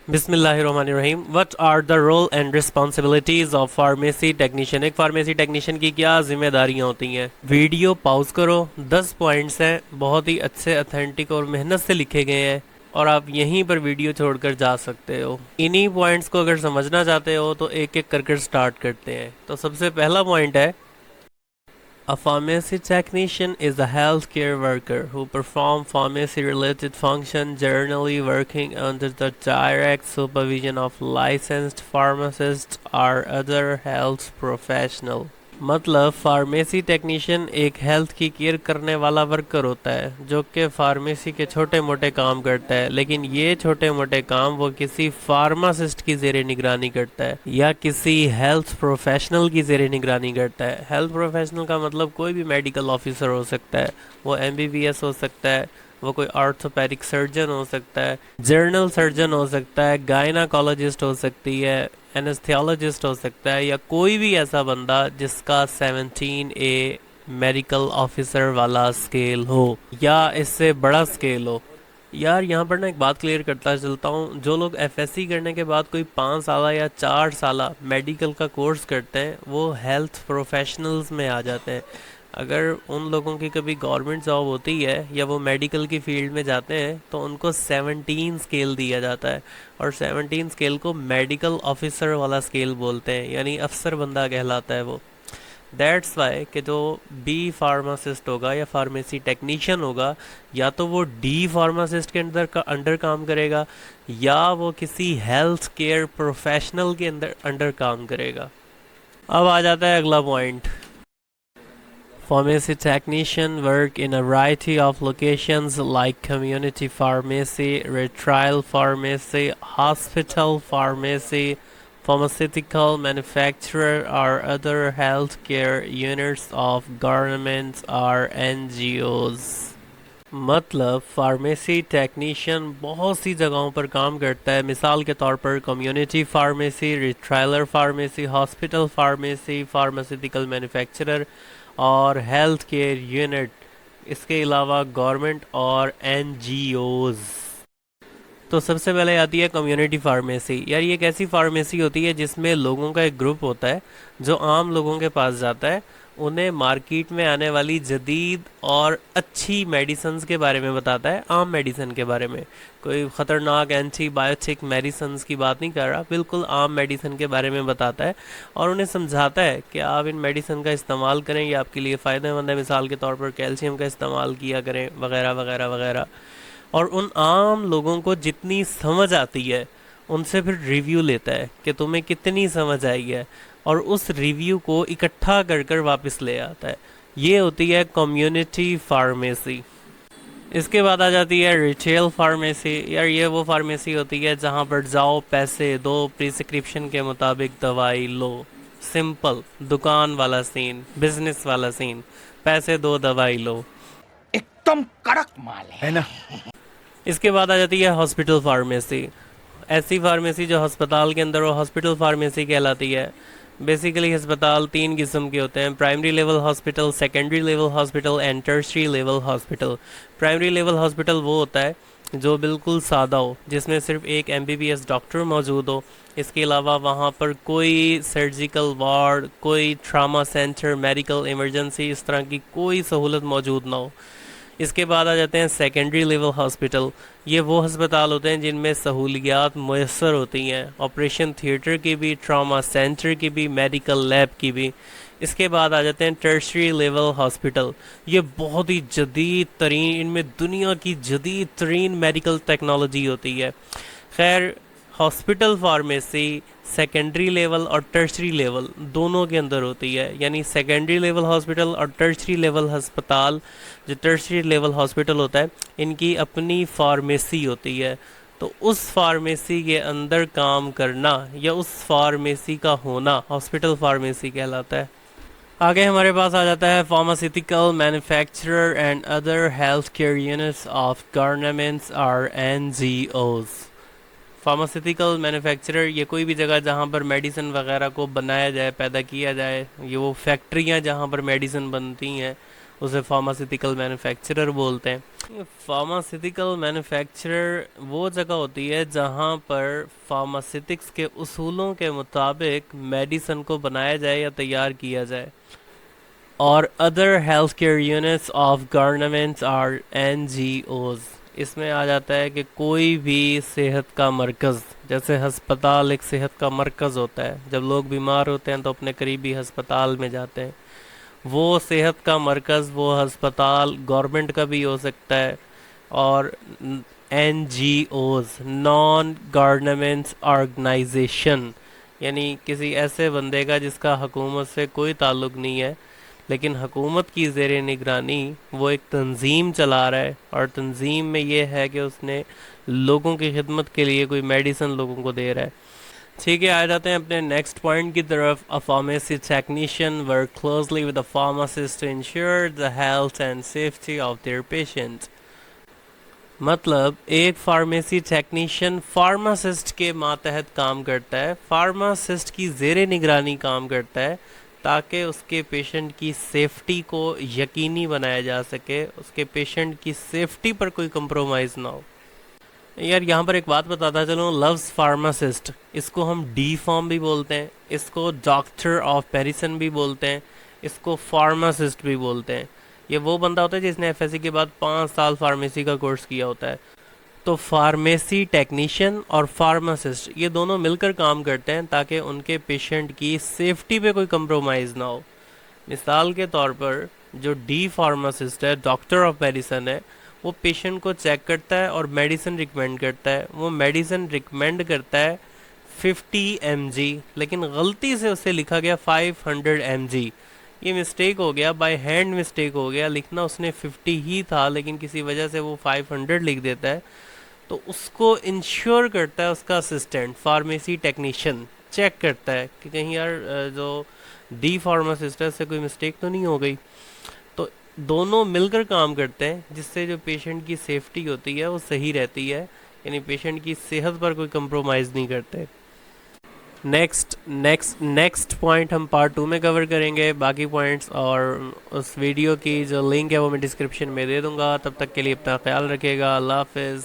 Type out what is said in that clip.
बिस्मिल्लाहिर्रहमानिर्रहीम। What are the role and responsibilities of pharmacy technician. एक pharmacy technician की क्या जिम्मेदारियां होती हैं। वीडियो पॉज करो, 10 पॉइंट्स हैं, बहुत ही अच्छे, अथेंटिक और मेहनत से लिखे गए हैं और आप यहीं पर वीडियो छोड़कर जा सकते हो। इन्हीं पॉइंट्स को अगर समझना चाहते हो तो एक एक करके स्टार्ट करते हैं। तो सबसे पहला पॉइंट है, a pharmacy technician is a healthcare worker who perform pharmacy-related functions, generally working under the direct supervision of licensed pharmacists or other health professional। मतलब फार्मेसी टेक्नीशियन एक हेल्थ की केयर करने वाला वर्कर होता है जो कि फार्मेसी के छोटे मोटे काम करता है, लेकिन ये छोटे मोटे काम वो किसी फार्मासिस्ट की ज़ेरे निगरानी करता है या किसी हेल्थ प्रोफेशनल की ज़ेरे निगरानी करता है। हेल्थ प्रोफेशनल का मतलब कोई भी मेडिकल ऑफिसर हो सकता है, वो MBBS हो सकता है, वो कोई ऑर्थोपेडिक सर्जन हो सकता है, जर्नल सर्जन हो सकता है, गायनाकोलॉजिस्ट हो सकती है, एनेस्थेसियोलॉजिस्ट हो सकता है, या कोई भी ऐसा बंदा जिसका 17A मेडिकल ऑफिसर वाला स्केल हो या इससे बड़ा स्केल हो। यार यहाँ पर ना एक बात क्लियर करता चलता हूँ, जो लोग FSC करने के बाद कोई 5 साल या 4 साल मेडिकल का कोर्स करते हैं वो हेल्थ प्रोफेशनल्स में आ जाते हैं। अगर उन लोगों की कभी गवर्नमेंट जॉब होती है या वो मेडिकल की फील्ड में जाते हैं तो उनको 17 स्केल दिया जाता है, और 17 स्केल को मेडिकल ऑफिसर वाला स्केल बोलते हैं, यानी अफसर बंदा कहलाता है वो। दैट्स वाई कि जो बी फार्मासिस्ट होगा या फार्मेसी टेक्नीशियन होगा, या तो वो डी फार्मासिस्ट के अंडर काम करेगा या वो किसी हेल्थ केयर प्रोफेशनल के अंडर काम करेगा। अब आ जाता है अगला point. Pharmacy technicians work in a variety of locations like community pharmacy, retail pharmacy, hospital pharmacy, pharmaceutical manufacturer, or other healthcare units of governments or NGOs। मतलब फार्मेसी टेक्नीशियन बहुत सी जगहों पर काम करता है। मिसाल के तौर पर community pharmacy, retailer pharmacy, hospital pharmacy, pharmaceutical manufacturer और हेल्थ केयर यूनिट, इसके अलावा गवर्नमेंट और NGOs। तो सबसे पहले आती है कम्युनिटी फार्मेसी। यार ये एक ऐसी फार्मेसी होती है जिसमें लोगों का एक ग्रुप होता है जो आम लोगों के पास जाता है, उन्हें मार्केट में आने वाली जदीद और अच्छी मेडिसिन्स के बारे में बताता है। आम मेडिसिन के बारे में, कोई ख़तरनाक एंटीबायोटिक मेडिसिन्स की बात नहीं कर रहा, बिल्कुल आम मेडिसिन के बारे में बताता है और उन्हें समझाता है कि आप इन मेडिसिन का इस्तेमाल करें, ये आपके लिए फ़ायदेमंद है। मिसाल के तौर पर कैल्शियम का इस्तेमाल किया करें, वगैरह वगैरह वगैरह। और उन आम लोगों को जितनी समझ आती है उनसे फिर रिव्यू लेता है कि तुम्हें कितनी समझ आई है, और उस रिव्यू को इकट्ठा कर कर वापस ले आता है। ये होती है कम्युनिटी फार्मेसी। इसके बाद आ जाती है रिटेल फार्मेसी। यार ये वो फार्मेसी होती है जहाँ पर जाओ, पैसे दो, प्रिस्क्रिप्शन के मुताबिक दवाई लो। सिंपल दुकान वाला सीन, बिजनेस वाला सीन, पैसे दो दवाई लो, एकदम कड़क माल है ना। इसके बाद आ जाती है हॉस्पिटल फार्मेसी। ऐसी फार्मेसी जो अस्पताल के अंदर हो, हॉस्पिटल फार्मेसी कहलाती है। बेसिकली अस्पताल 3 किस्म के होते हैं: primary level hospital, secondary level hospital and tertiary level hospital. Primary level hospital वो होता है जो बिल्कुल सादा हो, जिसमें सिर्फ एक MBBS डॉक्टर मौजूद हो। इसके अलावा वहाँ पर कोई सर्जिकल वार्ड, कोई ट्रामा सेंटर, मेडिकल इमरजेंसी, इस तरह की कोई सहूलत मौजूद ना हो। इसके बाद आ जाते हैं सेकेंडरी लेवल हॉस्पिटल। ये वो अस्पताल होते हैं जिनमें सहूलियात मैसर होती हैं, ऑपरेशन थिएटर की भी, ट्रामा सेंटर की भी, मेडिकल लैब की भी। इसके बाद आ जाते हैं टर्शरी लेवल हॉस्पिटल। ये बहुत ही जदीद तरीन, इनमें दुनिया की जदीद तरीन मेडिकल टेक्नोलॉजी होती है। खैर, हॉस्पिटल फार्मेसी सेकेंडरी लेवल और टर्शरी लेवल दोनों के अंदर होती है, यानी सेकेंडरी लेवल हॉस्पिटल और टर्शरी लेवल अस्पताल, जो टर्शरी लेवल हॉस्पिटल होता है, इनकी अपनी फार्मेसी होती है। तो उस फार्मेसी के अंदर काम करना या उस फार्मेसी का होना हॉस्पिटल फार्मेसी कहलाता है। आगे हमारे पास आ जाता है pharmaceutical manufacturer and other health care units of governments और NGOs। फार्मास्यूटिकल मैन्युफैक्चरर ये कोई भी जगह जहाँ पर मेडिसिन वगैरह को बनाया जाए, पैदा किया जाए, ये वो फैक्ट्रियाँ जहाँ पर मेडिसिन बनती हैं उसे फार्मास्यूटिकल मैन्युफैक्चरर बोलते हैं। फार्मास्यूटिकल मैन्युफैक्चरर वो जगह होती है जहाँ पर फार्मास्यूटिक्स के उसूलों के मुताबिक मेडिसिन को बनाया जाए या तैयार किया जाए। और other health care units of governments or NGOs। इसमें आ जाता है कि कोई भी सेहत का मरकज़, जैसे अस्पताल एक सेहत का मरकज़ होता है, जब लोग बीमार होते हैं तो अपने करीबी अस्पताल में जाते हैं। वो सेहत का मरकज़, वो अस्पताल गवर्नमेंट का भी हो सकता है। और NGOs, नॉन गवर्नमेंट ऑर्गेनाइजेशन, यानी किसी ऐसे बंदे का जिसका हुकूमत से कोई ताल्लुक़ नहीं है, लेकिन हुकूमत की ज़ेर निगरानी वो एक तंजीम चला रहा है, और तंजीम में ये है कि उसने लोगों की खिदमत के लिए कोई मेडिसिन लोगों को दे रहा है। ठीक है, आ जाते हैं अपने नेक्स्ट पॉइंट की तरफ। A pharmacy technician work closely with a pharmacist to ensure the health and safety of their patient. मतलब एक फार्मेसी टेक्नीशियन फार्मासिस्ट के मातहत काम करता है, फार्मासिस्ट की ज़ेर निगरानी काम करता है, ताकि उसके पेशेंट की सेफ्टी को यकीनी बनाया जा सके, उसके पेशेंट की सेफ्टी पर कोई कंप्रोमाइज़ ना हो। यार यहाँ पर एक बात बताता चलूँ, लव्स फार्मासिस्ट, इसको हम डी फॉर्म भी बोलते हैं, इसको डॉक्टर ऑफ मेडिसिन भी बोलते हैं, इसको फार्मासिस्ट भी बोलते हैं। ये वो बंदा होता है जिसने FSC के बाद 5 साल फार्मेसी का कोर्स किया होता है। तो फार्मेसी टेक्नीशियन और फार्मासिस्ट ये दोनों मिलकर काम करते हैं ताकि उनके पेशेंट की सेफ्टी पे कोई कंप्रोमाइज़ ना हो। मिसाल के तौर पर जो डी फार्मासिस्ट है, डॉक्टर ऑफ मेडिसिन है, वो पेशेंट को चेक करता है और मेडिसिन रिकमेंड करता है। वो मेडिसिन रिकमेंड करता है 50 mg, लेकिन गलती से उसे लिखा गया 500 mg। ये मिस्टेक हो गया, बाय हैंड मिस्टेक हो गया, लिखना उसने 50 ही था लेकिन किसी वजह से वो 500 लिख देता है। तो उसको इंश्योर करता है उसका असिस्टेंट फार्मेसी टेक्नीशियन, चेक करता है कि कहीं यार जो डी फार्मासिस्ट है उससे कोई मिस्टेक तो नहीं हो गई। तो दोनों मिलकर काम करते हैं जिससे जो पेशेंट की सेफ्टी होती है वो सही रहती है, यानी पेशेंट की सेहत पर कोई कंप्रोमाइज़ नहीं करते। नेक्स्ट पॉइंट हम पार्ट 2 में कवर करेंगे। बाकी पॉइंट्स और उस वीडियो की जो लिंक है वो मैं डिस्क्रिप्शन में दे दूंगा। तब तक के लिए अपना ख्याल रखिएगा। अल्लाह हाफिज़।